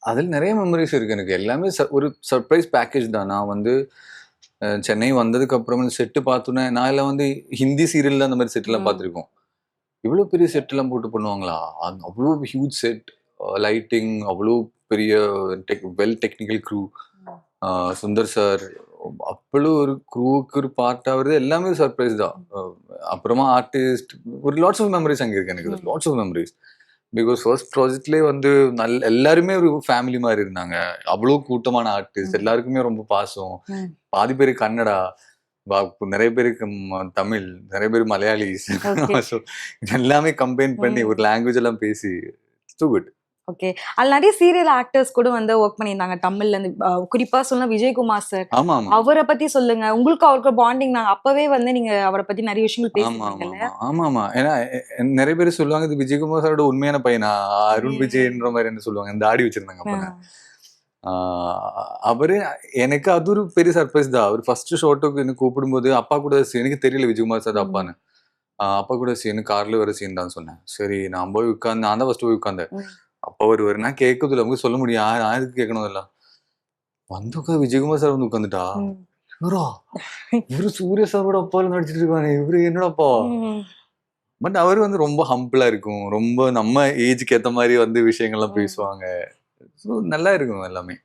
அதில் நிறைய மெமரிஸ் இருக்கு எனக்கு. எல்லாமே ஒரு சர்ப்ரைஸ் பேக்கேஜ் தான். நான் வந்து சென்னை வந்ததுக்கு அப்புறம் செட்டு பார்த்தோன்னே நான் எல்லாம் வந்து ஹிந்தி சீரியல்ல அந்த மாதிரி செட் எல்லாம் பார்த்துருக்கோம். இவ்வளோ பெரிய செட் எல்லாம் போட்டு பண்ணுவாங்களா? அவ்வளோ ஹியூஜ் செட், லைட்டிங், அவ்வளோ பெரிய well technical crew. Sundar sir அவ்வளோ ஒரு க்ரூவுக்கு ஒரு பார்ட் ஆகுறது எல்லாமே சர்ப்ரைஸ் தான். அப்புறமா ஆர்டிஸ்ட் ஒரு லாட்ஸ் ஆஃப் மெமரிஸ் அங்கே இருக்கு எனக்கு. Lots of memories. Because first ப்ராஜெக்ட்லேயே வந்து எல்லாருமே ஒரு ஃபேமிலி மாதிரி இருந்தாங்க. அவ்வளோ கூட்டமான ஆர்டிஸ்ட், எல்லாருக்குமே ரொம்ப பாசம். பாதி பேர் கன்னடா, நிறைய பேருக்கு தமிழ், நிறைய பேர் மலையாளிஸ். ஸோ எல்லாமே கம்பைன் பண்ணி ஒரு லாங்குவேஜ் எல்லாம் பேசி டூ குட். ஓகே. அதுல நிறைய சீரியல் ஆக்டர்ஸ் கூட வந்து ஒர்க் பண்ணியிருந்தாங்க தமிழ்ல இருந்து. குறிப்பா சொன்னா விஜயகுமார் சார். ஆமா. அவரை பத்தி சொல்லுங்க. உங்களுக்கு அவருக்கு பாண்டிங் நான் அப்பவே வந்து நீங்க அவரை பத்தி நிறைய விஷயங்கள் பேசுறீங்கல்ல. ஆமா. ஏன்னா நிறைய பேர் சொல்லுவாங்க இது விஜயகுமார் சாரோட உண்மையான பையனா, அருண் விஜய்ன்ற மாதிரி என்ன சொல்லுவாங்க, இந்த தாடி வச்சிருந்தாங்க அப்ப. அவரு எனக்கு அது ஒரு பெரிய சர்ப்ரைஸ் தான். அவர் ஃபர்ஸ்ட் ஷோட்டுக்கு என்ன கூப்பிடும்போது அப்பா கூட எனக்கு தெரியல விஜயகுமார் சார் அப்பான்னு. அப்பா கூட சீன் கார்ல வர சீன் தான் சொன்னேன். சரி நான் போய் உட்கார்ந்து, நான் தான் ஃபர்ஸ்ட் போய் உட்கார்ந்தேன். அப்ப வருவாரு, நான் கேட்கறதுல அவங்க சொல்ல முடியும், யாருக்கு கேட்கணும் எல்லாம். வந்து உட்காந்து விஜயகுமார் சார் வந்து உட்காந்துட்டா, இவரா இவரு சூர்யா சாரோட அப்பால நடிச்சிட்டு இருக்கானே, இவரு என்னடாப்பா. பட் அவரு வந்து ரொம்ப ஹம்பிளா இருக்கும், ரொம்ப நம்ம ஏஜுக்கு ஏத்த மாதிரி வந்து விஷயங்கள்லாம் பேசுவாங்க. நல்லா இருக்கும் எல்லாமே.